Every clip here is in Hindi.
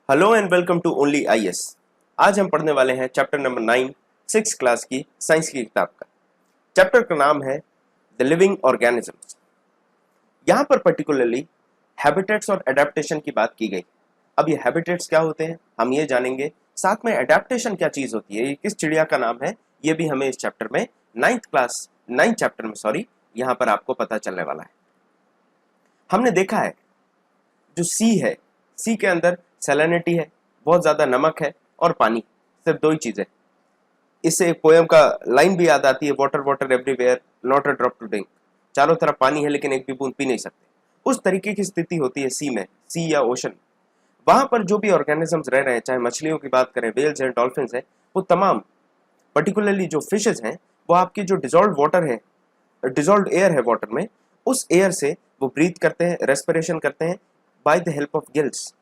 Hello and welcome to only IAS. आज हम पढ़ने वाले हैं चैप्टर नंबर 9 6 क्लास की साइंस की किताब का। चैप्टर का नाम है द लिविंग ऑर्गेनिजम्स। यहाँ पर पर्टिकुलरली हैबिटेट्स और एडेप्टेशन की बात की गई। अब ये हैबिटेट्स क्या होते हैं हम ये जानेंगे, साथ में एडेप्टेशन क्या चीज होती है, ये किस चिड़िया का नाम है, ये भी हमें इस चैप्टर में 9th चैप्टर में यहाँ पर आपको पता चलने वाला है। हमने देखा है जो सी है, सी के अंदर सैलिनिटी है, बहुत ज्यादा नमक है और पानी, सिर्फ दो ही चीजें। इससे एक पोयम का लाइन भी याद आती है, water water everywhere not a drop to drink. चारों तरफ पानी है लेकिन एक भी बूंद पी नहीं सकते। उस तरीके की स्थिति होती है सी में, सी या ओशन। वहां पर जो भी ऑर्गेनिजम्स रह रहे हैं, चाहे मछलियों की बात करें, वेल्स हैं, डॉल्फिन्स हैं, वो तमाम पर्टिकुलरली जो फिशेज हैं वो आपकी जो डिजॉल्व वाटर है, डिजॉल्व एयर है वाटर में, उस एयर से वो ब्रीथ करते हैं, रेस्पिरेशन करते हैं by the help of gills.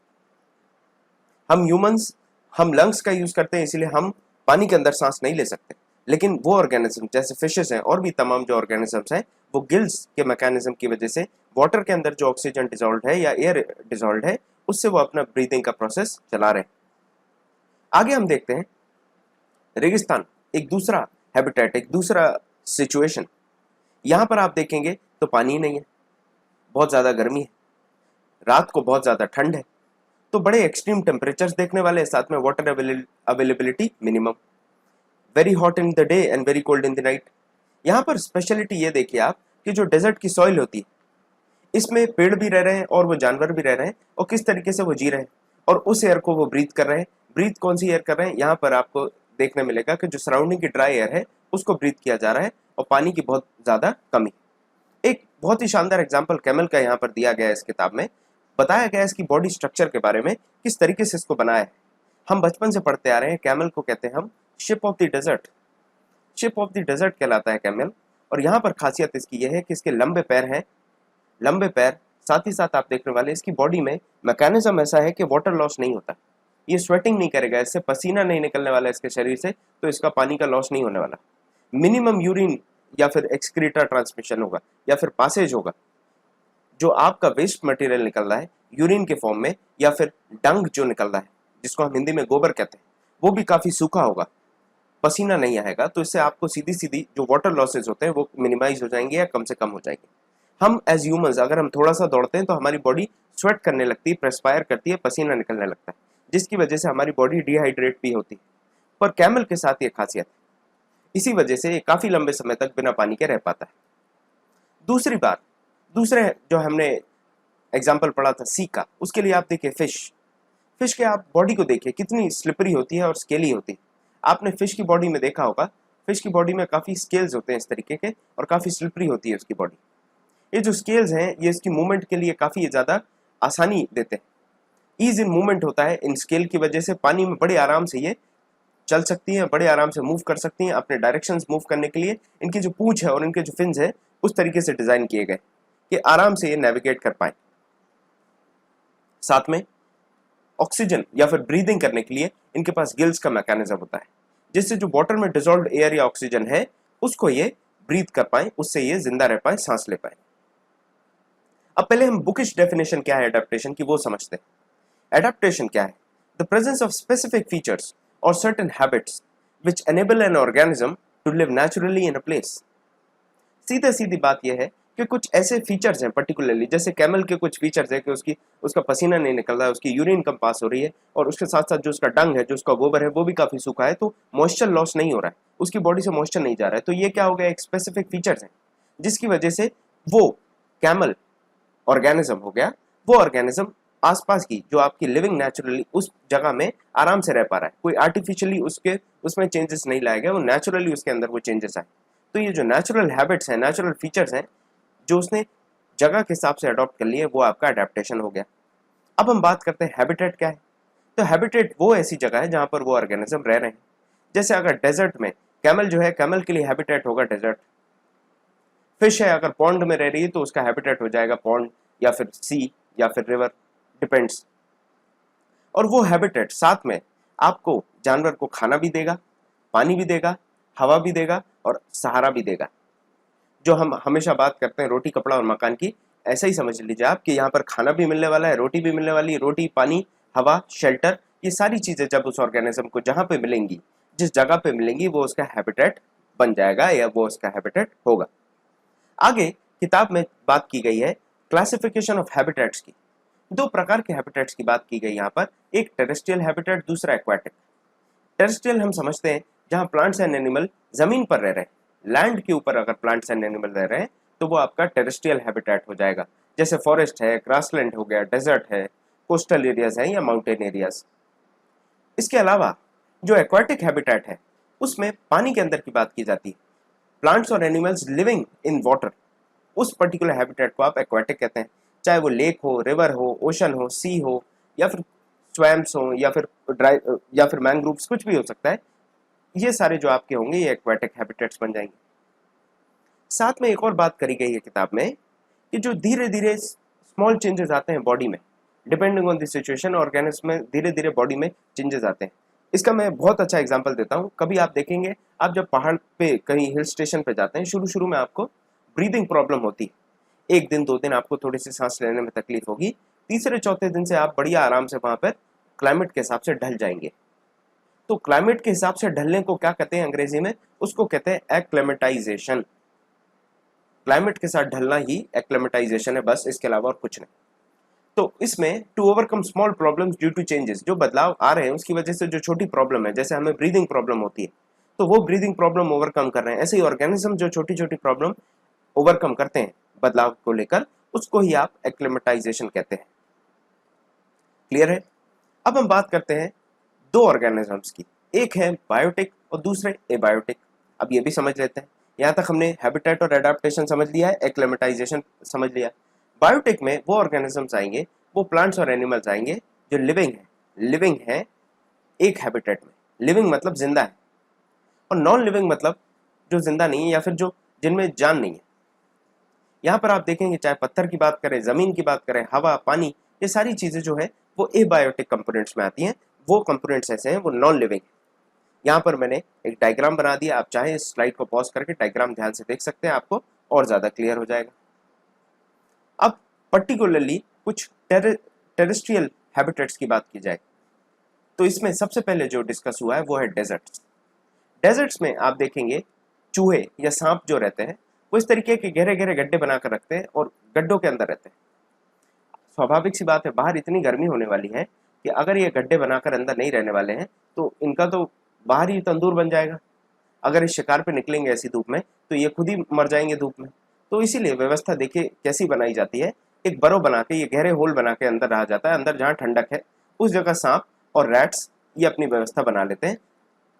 हम ह्यूमंस हम लंग्स का यूज करते हैं, इसीलिए हम पानी के अंदर सांस नहीं ले सकते। लेकिन वो ऑर्गेनिज्म जैसे फिशेस हैं और भी तमाम जो ऑर्गेनिजम्स हैं, वो गिल्स के मैकेनिज्म की वजह से वाटर के अंदर जो ऑक्सीजन डिजॉल्व है या एयर डिजॉल्व है, उससे वो अपना ब्रीदिंग का प्रोसेस चला रहे हैं। आगे हम देखते हैं रेगिस्तान, एक दूसरा हैबिटेट, एक दूसरा सिचुएशन। यहां पर आप देखेंगे तो पानी ही नहीं है, बहुत ज्यादा गर्मी है, रात को बहुत ज्यादा ठंड है, तो बड़े एक्सट्रीम टेम्परेचर्स देखने वाले हैं, साथ में water availability minimum, very hot in the day and very cold in the night. यहाँ पर स्पेशलिटी ये देखिए आप कि जो डेजर्ट की सॉइल होती है, इसमें पेड़ भी रह रहे हैं और वो जानवर भी रह रहे हैं, और किस तरीके से वो जी रहे हैं और उस एयर को वो ब्रीथ कर रहे हैं। ब्रीथ कौन सी एयर कर रहे हैं, यहाँ पर आपको देखने मिलेगा कि जो सराउंडिंग की ड्राई एयर है उसको ब्रीथ किया जा रहा है और पानी की बहुत ज्यादा कमी। एक बहुत ही शानदार एग्जाम्पल कैमल का यहाँ पर दिया गया है, इस किताब में बताया गया है इसकी बॉडी स्ट्रक्चर के बारे में, किस तरीके से इसको बनाया है। हम बचपन से पढ़ते आ रहे हैं, कैमल को कहते हैं हम ship of the desert, ship of the desert कहलाता है कैमल। और यहाँ पर खासियत इसकी यह है कि इसके लंबे पैर हैं, लंबे पैर, साथ ही साथ आप देखने वाले इसकी बॉडी में मैकेनिज्म ऐसा है कि वाटर लॉस नहीं होता, ये स्वेटिंग नहीं करेगा, इससे पसीना नहीं निकलने वाला इसके शरीर से, तो इसका पानी का लॉस नहीं होने वाला। मिनिमम यूरिन या फिर एक्सक्रीटा ट्रांसमिशन होगा या फिर पासेज होगा, जो आपका वेस्ट मटेरियल निकल रहा है यूरिन के फॉर्म में, या फिर डंग जो निकल रहा है जिसको हम हिंदी में गोबर कहते हैं, वो भी काफी सूखा होगा, पसीना नहीं आएगा, तो इससे आपको सीधी सीधी जो वाटर लॉसेज होते हैं वो मिनिमाइज हो जाएंगे या कम से कम हो जाएंगे। हम एज ह्यूमंस अगर हम थोड़ा सा दौड़ते हैं तो हमारी बॉडी स्वेट करने लगती है, प्रेस्पायर करती है, पसीना निकलने लगता है, जिसकी वजह से हमारी बॉडी डिहाइड्रेट भी होती है। पर कैमल के साथ ये खासियत है, इसी वजह से ये काफी लंबे समय तक बिना पानी के रह पाता है। दूसरी बात, दूसरे जो हमने एग्जाम्पल पढ़ा था सी का, उसके लिए आप देखिए फिश, फिश के आप बॉडी को देखिए कितनी स्लिपरी होती है और स्केली होती है। आपने फिश की बॉडी में देखा होगा, फिश की बॉडी में काफी स्केल्स होते हैं इस तरीके के, और काफी स्लिपरी होती है उसकी बॉडी। ये जो स्केल्स हैं ये इसकी मूवमेंट के लिए काफी ज्यादा आसानी देते हैं, ईज इन मूवमेंट होता है। इन स्केल की वजह से पानी में बड़े आराम से ये चल सकती हैं, बड़े आराम से मूव कर सकती हैं। अपने डायरेक्शंस मूव करने के लिए इनकी जो पूंछ है और इनके जो फिन्स है उस तरीके से डिजाइन किए गए कि आराम से ये नेविगेट कर पाए। साथ में ऑक्सीजन या फिर ब्रीदिंग करने के लिए इनके पास गिल्स का मैकेनिज्म होता है, जिससे जो वाटर में डिजॉल्व एयर या ऑक्सीजन है उसको ये ब्रीथ कर पाए, उससे ये जिंदा रह पाए, सांस ले पाए। अब पहले हम बुकिश डेफिनेशन क्या है एडेप्टेशन की वो समझते हैं। एडेप्टेशन क्या है? The presence of specific features और certain habits which enable an organism to live naturally in a place. सीधे सीधी बात यह है कि कुछ ऐसे फीचर्स हैं पर्टिकुलरली, जैसे कैमल के कुछ फीचर्स है कि उसका पसीना नहीं निकल रहा है, उसकी यूरिन कम पास हो रही है, और उसके साथ साथ जो उसका डंग है, जो उसका गोबर है, वो भी काफी सूखा है, तो मॉइस्चर लॉस नहीं हो रहा है, उसकी बॉडी से मॉइस्चर नहीं जा रहा है। तो ये क्या हो गया, एक स्पेसिफिक फीचर्स है जिसकी वजह से वो कैमल ऑर्गेनिज्म हो गया, वो ऑर्गेनिज्म आसपास की जो आपकी लिविंग नेचुरली उस जगह में आराम से रह पा रहा है, कोई आर्टिफिशियली उसमें चेंजेस नहीं लाए गए, वो नेचुरली उसके अंदर वो चेंजेस आए। तो ये जो नेचुरल हैबिट्स हैं, नेचुरल फीचर्स हैं, जो उसने जगह के हिसाब से अडॉप्ट कर लिए, वो आपका अडेप्टेशन हो गया। अब हम बात करते हैं हैबिटेट क्या है। तो हैबिटेट वो ऐसी जगह है जहां पर वो ऑर्गेनिज्म रह रहे हैं। जैसे अगर डेजर्ट में कैमल जो है, कैमल के लिए हैबिटेट होगा डेजर्ट। फिश है, अगर पॉन्ड में रह रही है तो उसका हैबिटेट हो जाएगा पॉन्ड या फिर सी या फिर रिवर, डिपेंड्स। और वो हैबिटेट साथ में आपको जानवर को खाना भी देगा, पानी भी देगा, हवा भी देगा और सहारा भी देगा। जो हम हमेशा बात करते हैं रोटी कपड़ा और मकान की, ऐसा ही समझ लीजिए आप कि यहाँ पर खाना भी मिलने वाला है, रोटी भी मिलने वाली है, रोटी पानी हवा, शेल्टर, ये सारी चीजें जब उस ऑर्गेनिज्म को जहां पे मिलेंगी, जिस जगह पे मिलेंगी, वो उसका हैबिटेट बन जाएगा या वो उसका हैबिटेट होगा। आगे किताब में बात की गई है क्लासिफिकेशन ऑफ हैबिटेट्स की। दो प्रकार के हैबिटेट्स की बात की गई यहाँ पर, एक टेरेस्ट्रियल हैबिटेट, दूसरा एक्वाटिक। टेरेस्ट्रियल हम समझते हैं जहां प्लांट्स एंड एनिमल जमीन पर रह रहे हैं, लैंड के ऊपर अगर प्लांट्स एंड एनिमल रह रहे हैं तो वो आपका टेरेस्ट्रियल हैबिटेट हो जाएगा, जैसे फॉरेस्ट है, ग्रासलैंड हो गया, डेजर्ट है, कोस्टल एरियाज है या माउंटेन एरियाज। इसके अलावा जो एक्वाटिक हैबिटेट है उसमें पानी के अंदर की बात की जाती है, प्लांट्स और एनिमल्स लिविंग इन वाटर, उस पर्टिकुलर हैबिटेट को आप एक्वाटिक कहते हैं, चाहे वो लेक हो, रिवर हो, ओशन हो, सी हो, या फिर स्वैम्प्स हो, या फिर ड्राई या फिर मैंग्रोव्स, कुछ भी हो सकता है। ये सारे जो आपके होंगे ये एक्वाटिक हैबिटेट्स बन जाएंगे। साथ में एक और बात करी गई है किताब में कि जो धीरे धीरे स्मॉल चेंजेस आते हैं बॉडी में, depending on the situation, organism में धीरे धीरे बॉडी में चेंजेस आते हैं। इसका मैं बहुत अच्छा एग्जांपल देता हूँ। कभी आप देखेंगे, आप जब पहाड़ पे कहीं हिल स्टेशन पे जाते हैं, शुरू शुरू में आपको ब्रीदिंग प्रॉब्लम होती है, 1 दिन 2 दिन आपको थोड़ी सी सांस लेने में तकलीफ होगी, तीसरे चौथे दिन से आप बढ़िया आराम से वहां पर क्लाइमेट के हिसाब से ढल जाएंगे। तो क्लाइमेट के हिसाब से ढलने को क्या कहते हैं अंग्रेजी में? उसको कहते हैं एक्लेमेटाइजेशन। क्लाइमेट के साथ ढलना ही एक्लेमेटाइजेशन है, बस, इसके अलावा और कुछ नहीं। तो इसमें to overcome small problems due to changes, जो बदलाव आ रहे हैं उसकी वजह से जो छोटी प्रॉब्लम है, जैसे हमें ब्रीदिंग प्रॉब्लम होती है तो वो ब्रीदिंग प्रॉब्लम ओवरकम कर रहे हैं, ऐसे ही ऑर्गेनिज्म जो छोटी छोटी प्रॉब्लम ओवरकम करते हैं बदलाव को लेकर, उसको ही आप एक्लेमेटाइजेशन कहते हैं। क्लियर है? अब हम बात करते हैं दो ऑर्गेनिजम्स की, एक है बायोटिक और दूसरे एबायोटिक। अब ये भी समझ लेते हैं। यहां तक हमने हैबिटेट और एडाप्टेशन समझ लिया है, एक्लेमेटाइजेशन समझ लिया। बायोटिक में वो ऑर्गेनिजम्स आएंगे, वो प्लांट्स और एनिमल्स आएंगे जो लिविंग है एक हैबिटेट में। लिविंग मतलब जिंदा है, और नॉन लिविंग मतलब जो जिंदा नहीं है या फिर जो जिनमें जान नहीं है। यहां पर आप देखेंगे, चाहे पत्थर की बात करें, जमीन की बात करें, हवा, पानी, ये सारी चीजें जो है वो एबायोटिक कंपोनेंट्स में आती हैं। वो कंपोनेंट्स ऐसे हैं वो नॉन लिविंग। यहाँ पर मैंने एक डायग्राम बना दिया, आप चाहे इस स्लाइड को पॉज करके डायग्राम ध्यान से देख सकते हैं, आपको और ज्यादा क्लियर हो जाएगा। अब पर्टिकुलरली कुछ टेरेस्ट्रियल हैबिटेट्स की बात की जाए तो इसमें सबसे पहले जो डिस्कस हुआ है वो है डेजर्ट्स। डेजर्ट्स में आप देखेंगे चूहे या सांप जो रहते हैं वो इस तरीके के गहरे गहरे गड्ढे बनाकर रखते हैं और गड्ढों के अंदर रहते हैं। स्वाभाविक सी बात है, बाहर इतनी गर्मी होने वाली है कि अगर ये गड्ढे बनाकर अंदर नहीं रहने वाले हैं तो इनका तो बाहर ही तंदूर बन जाएगा। अगर इस शिकार पे निकलेंगे ऐसी धूप में तो ये खुद ही मर जाएंगे धूप में। तो इसीलिए व्यवस्था देखिए कैसी बनाई जाती है, एक बरो बना के, ये गहरे होल बना के अंदर रहा जाता है, अंदर जहाँ ठंडक है उस जगह सांप और रैट्स ये अपनी व्यवस्था बना लेते हैं।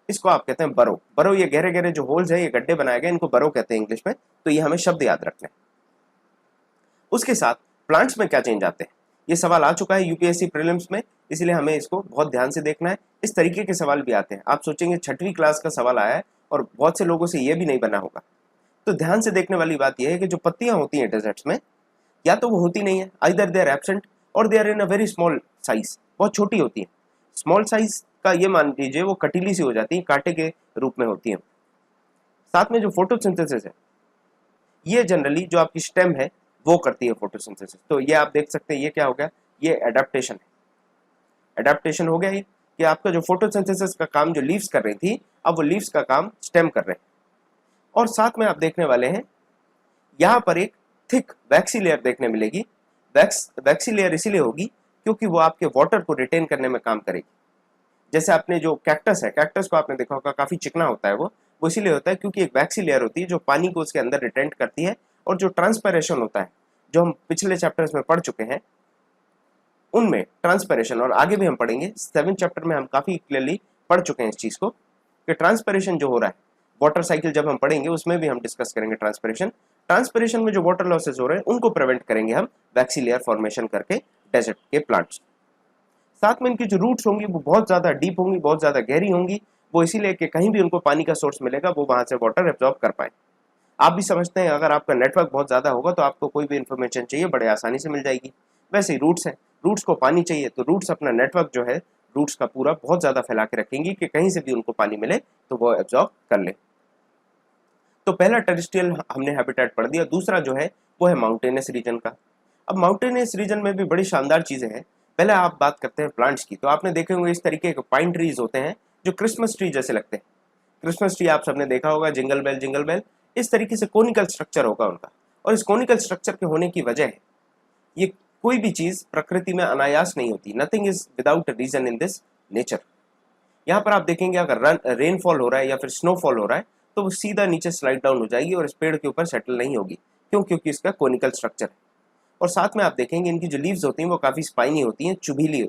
इसको आप कहते हैं बरो। ये गहरे गहरे जो होल्स है, ये गड्ढे बनाए गए, इनको बरो कहते हैं इंग्लिश में। तो ये हमें शब्द याद रखने। उसके साथ प्लांट्स में क्या चेंज आते हैं, ये सवाल आ चुका है यूपीएससी प्रीलिम्स में, इसलिए हमें इसको बहुत ध्यान से देखना है। इस तरीके के सवाल भी आते हैं, आप सोचेंगे 6वीं क्लास का सवाल आया है और बहुत से लोगों से ये भी नहीं बना होगा। तो ध्यान से देखने वाली बात यह है कि जो पत्तियां होती हैं डेजर्ट्स में, या तो वो होती नहीं है, आइदर दे आर एब्सेंट और they are in a very small size, बहुत छोटी होती है। स्मॉल साइज का ये मान लीजिए वो कटीली सी हो जाती है, कांटे के रूप में होती है। साथ में जो फोटोसिंथेसिस है, ये जनरली जो आपकी स्टेम है वो करती है फोटोसिंथेसिस। तो ये आप देख सकते हैं, ये क्या हो गया, ये एडाप्टेशन है। एडाप्टेशन हो गया ये कि आपका जो फोटोसिंथेसिस का काम जो लीव्स कर रही थी, अब वो लीव्स का काम स्टेम कर रहे हैं। और साथ में आप देखने वाले हैं यहां पर एक थिक वैक्सी लेयर देखने मिलेगी। वैक्सी लेयर इसीलिए होगी क्योंकि वो आपके वाटर को रिटेन करने में काम करेगी। जैसे आपने जो कैक्टस है, कैक्टस को आपने देखा होगा काफी चिकना होता है, वो इसीलिए होता है क्योंकि एक वैक्सी लेयर होती है जो पानी को उसके अंदर रिटेन करती है। और जो ट्रांसपेरेशन होता है, जो हम पिछले चैप्टर्स में पढ़ चुके हैं उनमें ट्रांसपेरेशन, और आगे भी हम पढ़ेंगे, 7th चैप्टर में हम काफी क्लियरली पढ़ चुके हैं इस चीज को कि ट्रांसपेरेशन जो हो रहा है, वाटर साइकिल जब हम पढ़ेंगे उसमें भी हम डिस्कस करेंगे ट्रांसपेरेशन में जो वाटर लॉसेस हो रहे हैं उनको प्रिवेंट करेंगे हम वैक्सी लेयर फॉर्मेशन करके डेजर्ट के प्लांट्स। साथ में इनकी जो रूट्स होंगी वो बहुत ज्यादा डीप होंगी, बहुत ज्यादा गहरी होंगी, वो इसीलिए कि कहीं भी उनको पानी का सोर्स मिलेगा वो वहां से वाटर एब्जॉर्ब कर पाए। आप भी समझते हैं अगर आपका नेटवर्क बहुत ज्यादा होगा तो आपको कोई भी इंफॉर्मेशन चाहिए बड़े आसानी से मिल जाएगी। वैसे ही रूट्स है, रूट्स को पानी चाहिए तो रूट्स अपना नेटवर्क जो है रूट्स का पूरा बहुत ज्यादा फैला के रखेंगी कि कहीं से भी उनको पानी मिले तो वो एब्जॉर्ब कर ले। तो पहला टेरेस्ट्रियल हमने हैबिटेट पढ़ दिया। दूसरा जो है वो है माउंटेनियस रीजन का। अब माउंटेनियस रीजन में भी बड़ी शानदार चीजें हैं। पहले आप बात करते हैं प्लांट्स की, तो आपने देखे होंगे इस तरीके के पाइन ट्रीज होते हैं जो क्रिसमस ट्री जैसे लगते हैं। क्रिसमस ट्री आप सबने देखा होगा, जिंगल बेल, इस तरीके से कोनिकल स्ट्रक्चर होगा उनका। और इस कोनिकल स्ट्रक्चर के होने की वजह है, ये कोई भी चीज प्रकृति में अनायास नहीं होती, nothing is without reason in this nature. यहाँ पर आप देखेंगे अगर रेनफॉल हो रहा है या फिर स्नोफॉल हो रहा है तो वो सीधा नीचे स्लाइड डाउन हो जाएगी और इस पेड़ के ऊपर सेटल नहीं होगी। क्यों? क्योंकि इसका कोनिकल स्ट्रक्चर है। और साथ में आप देखेंगे इनकी जो लीव्स होती हैं वो काफी स्पाइनी होती हैं, चुभीली,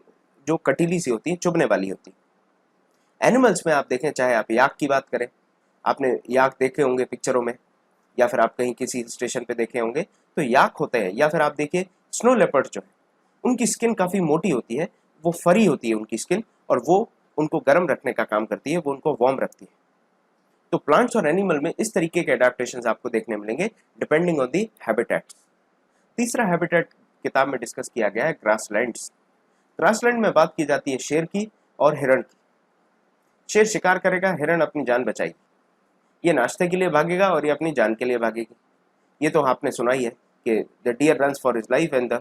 जो कटीली सी होती हैं, चुभने वाली होती हैं। एनिमल्स में आप देखें, चाहे आप याक की बात करें, आपने याक देखे होंगे पिक्चरों में या फिर आप कहीं किसी स्टेशन पे देखे होंगे, तो याक होते हैं। या फिर आप देखिए स्नो लेपर्ड जो है, उनकी स्किन काफी मोटी होती है, वो फरी होती है उनकी स्किन, और वो उनको गर्म रखने का काम करती है, वो उनको वार्म रखती है। तो प्लांट्स और एनिमल में इस तरीके के अडेप्टेशंस आपको देखने मिलेंगे डिपेंडिंग ऑन दी हैबिटेट्स। तीसरा हैबिटेट किताब में डिस्कस किया गया है ग्रासलैंड्स। ग्रासलैंड में बात की जाती है शेर की और हिरण की। शेर शिकार करेगा, हिरण अपनी जान बचाएगी। ये नाश्ते के लिए भागेगा और ये अपनी जान के लिए भागेगी। ये तो आपने सुना ही है कि the deer runs for his life and the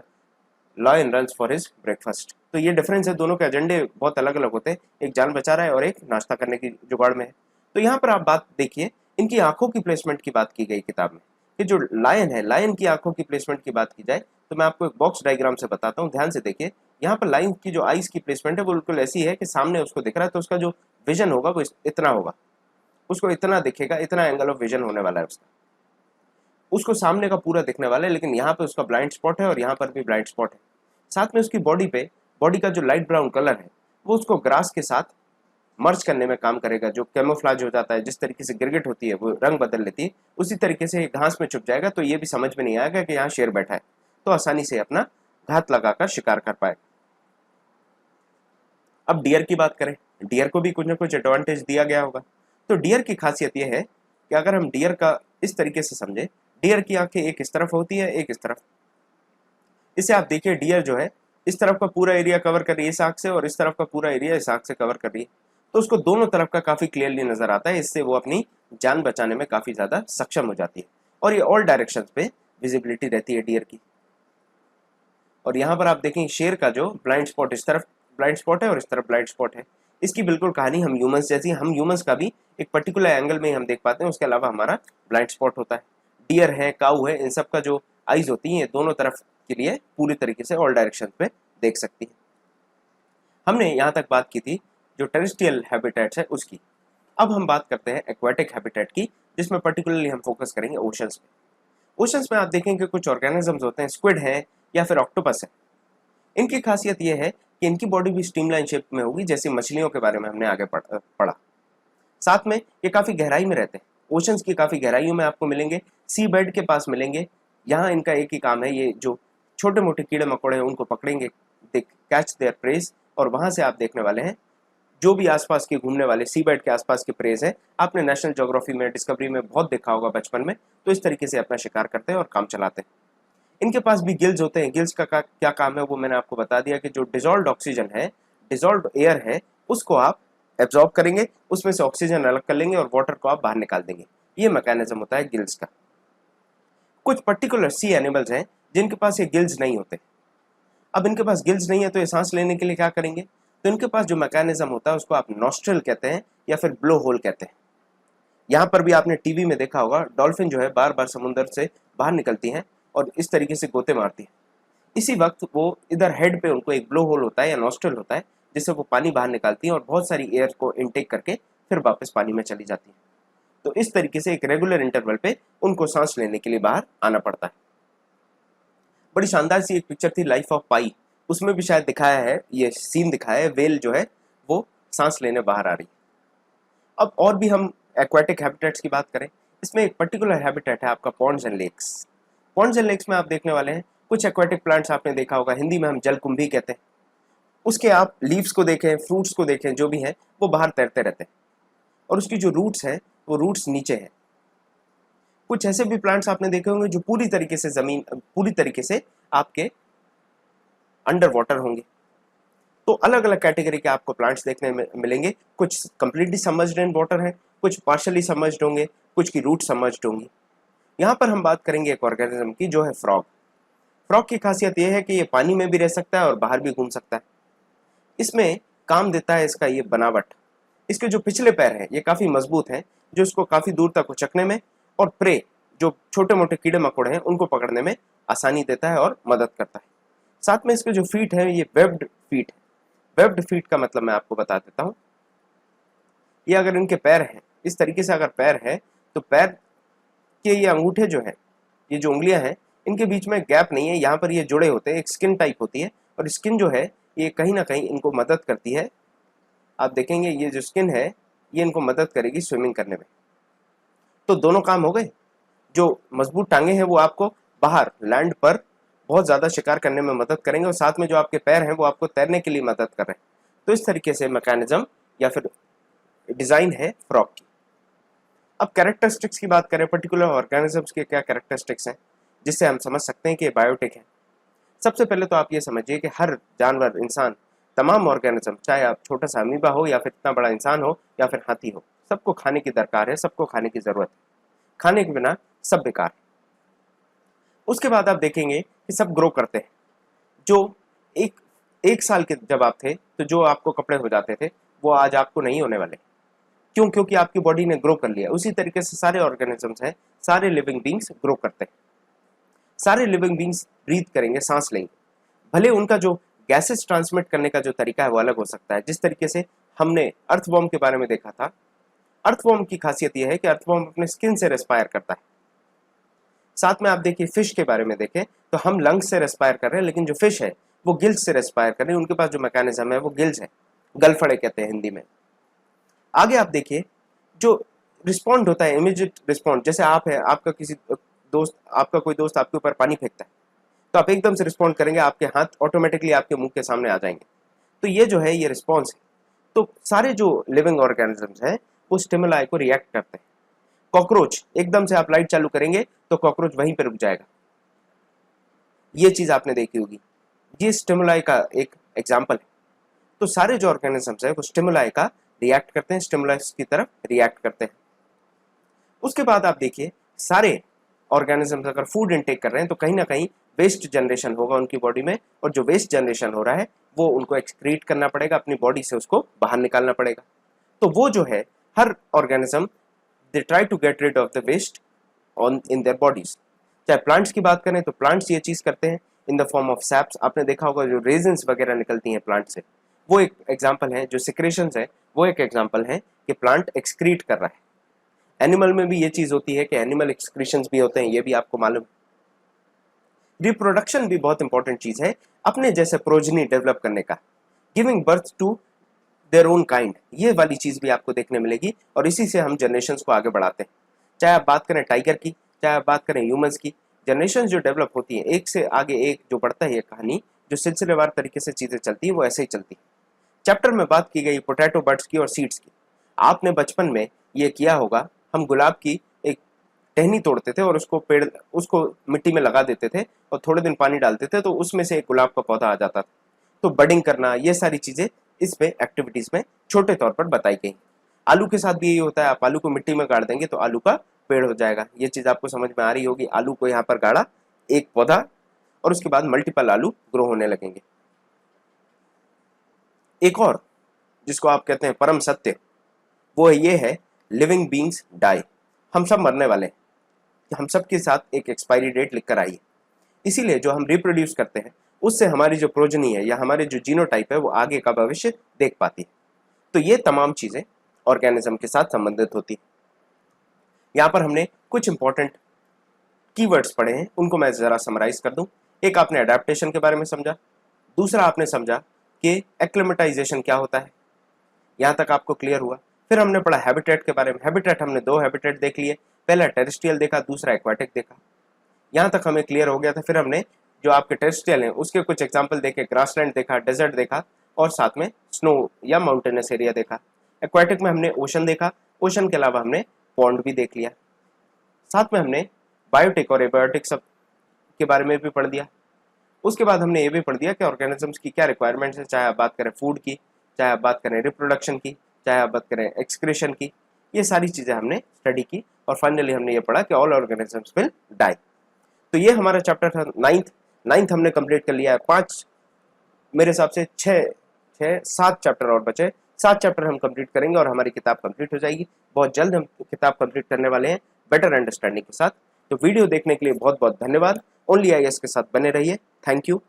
lion runs for his breakfast. तो ये डिफरेंस है, दोनों के एजेंडे बहुत अलग अलग होते हैं, एक जान बचा रहा है और एक नाश्ता करने की जुगाड़ में है। तो यहाँ पर आप बात देखिए, इनकी आंखों की प्लेसमेंट की बात की गई किताब में कि जो लायन है, लायन की आंखों की प्लेसमेंट की बात की जाए तो मैं आपको एक बॉक्स डायग्राम से बताता हूँ, ध्यान से देखिए। यहाँ पर लायन की जो आईज की प्लेसमेंट है वो बिल्कुल ऐसी है कि सामने उसको दिख रहा है तो उसका जो विजन होगा वो इतना होगा, उसको इतना दिखेगा, इतना एंगल ऑफ विजन होने वाला है उसका, उसको सामने का पूरा दिखने वाला है। लेकिन यहाँ पे उसका ब्लाइंड स्पॉट है और यहाँ पर भी ब्लाइंड स्पॉट है। साथ में उसकी बॉडी का जो लाइट ब्राउन कलर है वो उसको ग्रास के साथ मर्ज करने में काम करेगा। जो कैमोफ्लाज हो जाता है, जिस तरीके से गिरगिट होती है वो रंग बदल लेती है, उसी तरीके से घास में छुप जाएगा, तो ये भी समझ में नहीं आएगा कि यहाँ शेर बैठा है, तो आसानी से अपना घात लगाकर शिकार कर पाएगा। अब डियर की बात करें, डियर को भी कुछ ना कुछ एडवांटेज दिया गया होगा। तो डियर की खासियत यह है कि अगर हम डियर का इस तरीके से समझे, डियर की आंखें एक इस तरफ होती है, एक इस तरफ। इसे आप देखिए, डियर जो है इस तरफ का पूरा एरिया कवर कर रही है इस आंख से और इस तरफ का पूरा एरिया इस आंख से कवर कर रही है, तो उसको दोनों तरफ का काफी क्लियरली नजर आता है। इससे वो अपनी जान बचाने में काफी ज्यादा सक्षम हो जाती है और ये ऑल डायरेक्शंस पे विजिबिलिटी रहती है डियर की। और यहाँ पर आप देखें शेर का जो ब्लाइंड स्पॉट, इस तरफ ब्लाइंड स्पॉट है और इस तरफ ब्लाइंड स्पॉट है। इसकी बिल्कुल कहानी हम ह्यूमंस जैसी, हम ह्यूमंस का भी एक पर्टिकुलर एंगल में हम देख पाते हैं, उसके अलावा हमारा ब्लाइंड स्पॉट होता है। डियर है, काऊ है, इन सब का जो आईज होती है ये दोनों तरफ के लिए पूरी तरीके से ऑल डायरेक्शन पे देख सकती है। हमने यहाँ तक बात की थी जो टेरेस्ट्रियल हैबिटेट्स है उसकी। अब हम बात करते हैं एक्वाटिक हैबिटेट की, जिसमें पर्टिकुलरली हम फोकस करेंगे ओशंस में। ओशंस में आप देखेंगे कुछ ऑर्गेनिजम्स होते हैं, स्क्विड है या फिर ऑक्टोपस है। इनकी खासियत यह है कि इनकी बॉडी भी स्ट्रीमलाइन शेप में होगी, जैसे मछलियों के बारे में हमने आगे पढ़ा। साथ में ये काफी गहराई में रहते हैं, ओशंस की काफी गहराइयों में आपको मिलेंगे, सी बेड के पास मिलेंगे। यहाँ इनका एक ही काम है, ये जो छोटे मोटे कीड़े मकोड़े हैं उनको पकड़ेंगे, दे कैच देयर प्रेज, और वहां से आप देखने वाले हैं जो भी आसपास के घूमने वाले सी बेड के आसपास के प्रेज है, आपने नेशनल ज्योग्राफी में, डिस्कवरी में बहुत देखा होगा बचपन में, तो इस तरीके से अपना शिकार करते हैं और काम चलाते हैं। इनके पास भी गिल्स होते हैं। गिल्स का क्या काम है वो मैंने आपको बता दिया कि जो डिजॉल्व्ड ऑक्सीजन है, डिजॉल्व्ड एयर है, उसको आप एब्जॉर्ब करेंगे, उसमें से ऑक्सीजन अलग कर लेंगे और वाटर को आप बाहर निकाल देंगे। ये मैकेनिज्म होता है गिल्स का। कुछ पर्टिकुलर सी एनिमल्स हैं जिनके पास ये गिल्स नहीं होते। अब इनके पास गिल्स नहीं है तो ये सांस लेने के लिए क्या करेंगे, तो इनके पास जो मैकेनिज्म होता है उसको आप नॉस्ट्रल कहते हैं या फिर ब्लो होल कहते हैं। यहाँ पर भी आपने टीवी में देखा होगा, डॉल्फिन जो है बार बार समुद्र से बाहर निकलती हैं और इस तरीके से गोते मारती है। इसी वक्त वो इधर हेड पे उनको एक ब्लो होल होता है या नॉस्ट्रल होता है, जिससे वो पानी बाहर निकालती है और बहुत सारी एयर को इनटेक करके फिर वापस पानी में चली जाती है। तो इस तरीके से एक रेगुलर इंटरवल पे उनको सांस लेने के लिए बाहर आना पड़ता है। बड़ी शानदार सी एक पिक्चर थी लाइफ ऑफ पाई, उसमें भी शायद दिखाया है, ये सीन दिखाया है, वेल जो है वो सांस लेने बाहर आ रही। अब और भी हम एक्वाटिक हैबिटेट्स की बात करें, इसमें एक पर्टिकुलर हैबिटेट है आपका ponds and lakes. Ponds and lakes में आप देखने वाले हैं कुछ एक्वाटिक प्लांट्स, आपने देखा होगा, हिंदी में हम जलकुंभी कहते हैं। उसके आप लीव्स को देखें, फ्रूट्स को देखें, जो भी है वो बाहर तैरते रहते हैं और उसकी जो रूट्स हैं वो रूट्स नीचे हैं। कुछ ऐसे भी प्लांट्स आपने देखे होंगे जो पूरी तरीके से आपके अंडर वाटर होंगे। तो अलग अलग कैटेगरी के आपको प्लांट्स देखने में मिलेंगे। कुछ कंप्लीटली सबमर्ज्ड इन वाटर हैं, कुछ पार्शियली सबमर्ज्ड होंगे, कुछ की रूट सबमर्ज्ड होंगी। यहाँ पर हम बात करेंगे एक ऑर्गेनिज्म की जो है फ्रॉग। फ्रॉग की खासियत यह है कि ये पानी में भी रह सकता है और बाहर भी घूम सकता है। इसमें काम देता है इसका ये बनावट, इसके जो पिछले पैर हैं ये काफी मजबूत हैं, जो इसको काफी दूर तक उचकने में और प्रे जो छोटे मोटे कीड़े मकोड़े हैं उनको पकड़ने में आसानी देता है और मदद करता है। साथ में इसके जो फीट है ये वेब्ड फीट है। वेब्ड फीट का मतलब मैं आपको बता देता हूँ। ये अगर इनके पैर हैं, इस तरीके से अगर पैर है तो पैर के ये अंगूठे जो है, ये जो उंगलियां हैं, इनके बीच में गैप नहीं है, यहाँ पर ये जुड़े होते हैं, एक स्किन टाइप होती है और स्किन जो है ये कहीं ना कहीं इनको मदद करती है। आप देखेंगे ये जो स्किन है ये इनको मदद करेगी स्विमिंग करने में। तो दोनों काम हो गए, जो मजबूत टांगे हैं वो आपको बाहर लैंड पर बहुत ज्यादा शिकार करने में मदद करेंगे और साथ में जो आपके पैर हैं वो आपको तैरने के लिए मदद कर रहे हैं। तो इस तरीके से मैकेनिज्म या फिर डिजाइन है फ्रॉग की। अब कैरेक्टरिस्टिक्स की बात करें, पर्टिकुलर ऑर्गेनिजम्स के क्या कैरेक्टरिस्टिक्स हैं जिससे हम समझ सकते हैं कि बायोटिक है। सबसे पहले तो आप ये समझिए कि हर जानवर, इंसान, तमाम ऑर्गेनिज्म, चाहे आप छोटा सा अमीबा हो या फिर इतना बड़ा इंसान हो या फिर हाथी हो, सबको खाने की दरकार है, सबको खाने की जरूरत है। खाने के बिना सब बेकार है। उसके बाद आप देखेंगे कि सब ग्रो करते हैं। जो एक एक साल के जब आप थे तो जो आपको कपड़े हो जाते थे वो आज आपको नहीं होने वाले। क्यों? क्योंकि आपकी बॉडी ने ग्रो कर लिया। उसी तरीके से सारे ऑर्गेनिजम्स हैं, सारे लिविंग बींग्स ग्रो करते हैं। सारे लिविंग बींग्स ब्रीथ करेंगे, सांस लेंगे। भले उनका जो गैसेस ट्रांसमिट करने का जो तरीका है वो अलग हो सकता है। जिस तरीके से हमने अर्थवॉर्म के बारे में देखा था, अर्थवॉर्म की खासियत यह है कि अर्थवॉर्म अपने स्किन से रेस्पायर करता है। साथ में आप देखिए फिश के बारे में देखें तो हम लंग्स से रेस्पायर कर रहे हैं, लेकिन जो फिश है वो गिल्स से रेस्पायर कर रहे हैं। उनके पास जो मैकेनिज्म है वो गिल्स है, गलफड़े कहते हैं हिंदी में। आगे आप देखिए जो रिस्पॉन्ड होता है, इमीडिएट रिस्पॉन्ड। जैसे आप है, आपका किसी दोस्त, आपका कोई दोस्त आपके ऊपर पानी फेंकता है तो आप एकदम से रिस्पॉन्ड करेंगे, आपके हाथ ऑटोमेटिकली आपके मुंह के सामने आ जाएंगे। तो ये जो है ये रिस्पॉन्स है। तो सारे जो लिविंग ऑर्गेनिजम्स हैं वो स्टिमुलाई को रिएक्ट करते हैं। कॉकरोच, एकदम से आप लाइट चालू करेंगे तो कॉकरोच वहीं पर रुक जाएगा। ये चीज आपने देखी होगी, ये स्टिमुलाई का एक एग्जाम्पल है। तो सारे जो ऑर्गेनिजम्स है वो स्टिमुलाई का रिएक्ट करते हैं, स्टिमुलस की तरफ रिएक्ट करते हैं। उसके बाद आप देखिए सारे ऑर्गेनिजम्स अगर फूड इनटेक कर रहे हैं तो कहीं ना कहीं वेस्ट जनरेशन होगा उनकी बॉडी में, और जो वेस्ट जनरेशन हो रहा है वो उनको एक्सक्रीट करना पड़ेगा, अपनी बॉडी से उसको बाहर निकालना पड़ेगा। तो वो जो है हर organism they try to get rid of the waste on in their bodies. चाहे प्लांट्स की बात करें तो प्लांट्स ये चीज करते हैं in the form of saps. आपने देखा होगा जो रेजिन्स वगैरह निकलती हैं प्लांट से, वो एक एग्जाम्पल है। जो सिक्रेशंस है वो एक एग्जाम्पल है कि प्लांट एक्सक्रीट कर रहा है। एनिमल में भी ये चीज होती है कि एनिमल एक्सक्रीशंस भी होते हैं, ये भी आपको मालूम। रिप्रोडक्शन भी बहुत इंपॉर्टेंट चीज है, अपने जैसे प्रोजनी डेवलप करने का, giving birth to their own kind, ये वाली चीज भी आपको देखने मिलेगी और इसी से हम जनरेशंस को आगे बढ़ाते हैं। चाहे आप बात करें टाइगर की, चाहे आप बात करें ह्यूमंस की, जनरेशन जो डेवलप होती है एक से आगे एक जो बढ़ता है, ये कहानी जो सिलसिलेवार तरीके से चीजें चलती है वो ऐसे ही चलती है। चैप्टर में बात की गई पोटैटो बर्ड्स की और सीड्स की। आपने बचपन में ये किया होगा, हम गुलाब की एक टहनी तोड़ते थे और उसको पेड़, उसको मिट्टी में लगा देते थे और थोड़े दिन पानी डालते थे तो उसमें से एक गुलाब का पौधा आ जाता था। तो बडिंग करना, ये सारी चीजें इसमें एक्टिविटीज में छोटे तौर पर बताई गई। आलू के साथ भी यही होता है, आप आलू को मिट्टी में गाड़ देंगे तो आलू का पेड़ हो जाएगा। ये चीज आपको समझ में आ रही होगी। आलू को यहाँ पर गाड़ा, एक पौधा, और उसके बाद मल्टीपल आलू ग्रो होने लगेंगे। एक और जिसको आप कहते हैं परम सत्य, वो ये है लिविंग बींग्स डाई। हम सब मरने वाले हैं, हम सब के साथ एक एक्सपायरी डेट लिख कर आई है। इसीलिए जो हम रिप्रोड्यूस करते हैं उससे हमारी जो प्रोजनी है या हमारे जो जीनोटाइप है वो आगे का भविष्य देख पाती है। तो ये तमाम चीजें ऑर्गेनिज्म के साथ संबंधित होती है। यहाँ पर हमने कुछ इंपॉर्टेंट कीवर्ड्स पढ़े हैं, उनको मैं जरा समराइज कर दूं। एक आपने अडेप्टेशन के बारे में समझा, दूसरा आपने समझा कि एक्लिमेटाइजेशन क्या होता है, यहाँ तक आपको क्लियर हुआ। फिर हमने पढ़ा हैबिटेट के बारे में। हैबिटेट हमने दो हैबिटेट देख लिए, पहला टेरेस्ट्रियल देखा, दूसरा एक्वाटिक देखा। यहाँ तक हमें क्लियर हो गया था। फिर हमने जो आपके टेरेस्ट्रियल हैं उसके कुछ एग्जाम्पल देखे, ग्रासलैंड देखा, डेजर्ट देखा और साथ में स्नो या माउंटेनस एरिया देखा। एक्वाटिक में हमने ओशन देखा, ओशन के अलावा हमने पॉन्ड भी देख लिया। साथ में हमने बायोटिक और एबायोटिक सब के बारे में भी पढ़ दिया। उसके बाद हमने ये भी पढ़ दिया कि ऑर्गेनिजम्स की क्या रिक्वायरमेंट्स है, चाहे आप बात करें फूड की, चाहे आप बात करें रिप्रोडक्शन की, चाहे आप बात करें एक्सक्रीशन की। ये सारी चीजें हमने स्टडी की और फाइनली हमने ये पढ़ा कि ऑल ऑर्गेनिजम्स विल डाई। तो ये हमारा चैप्टर था 9th 9th हमने कंप्लीट कर लिया है। 5 मेरे हिसाब से 7 चैप्टर और बचे। 7 चैप्टर हम कंप्लीट करेंगे और हमारी किताब कंप्लीट हो जाएगी। बहुत जल्द हम किताब कंप्लीट करने वाले हैं बेटर अंडरस्टैंडिंग के साथ। तो वीडियो देखने के लिए बहुत बहुत धन्यवाद। ओनली आईएएस के साथ बने रहिए। Thank you.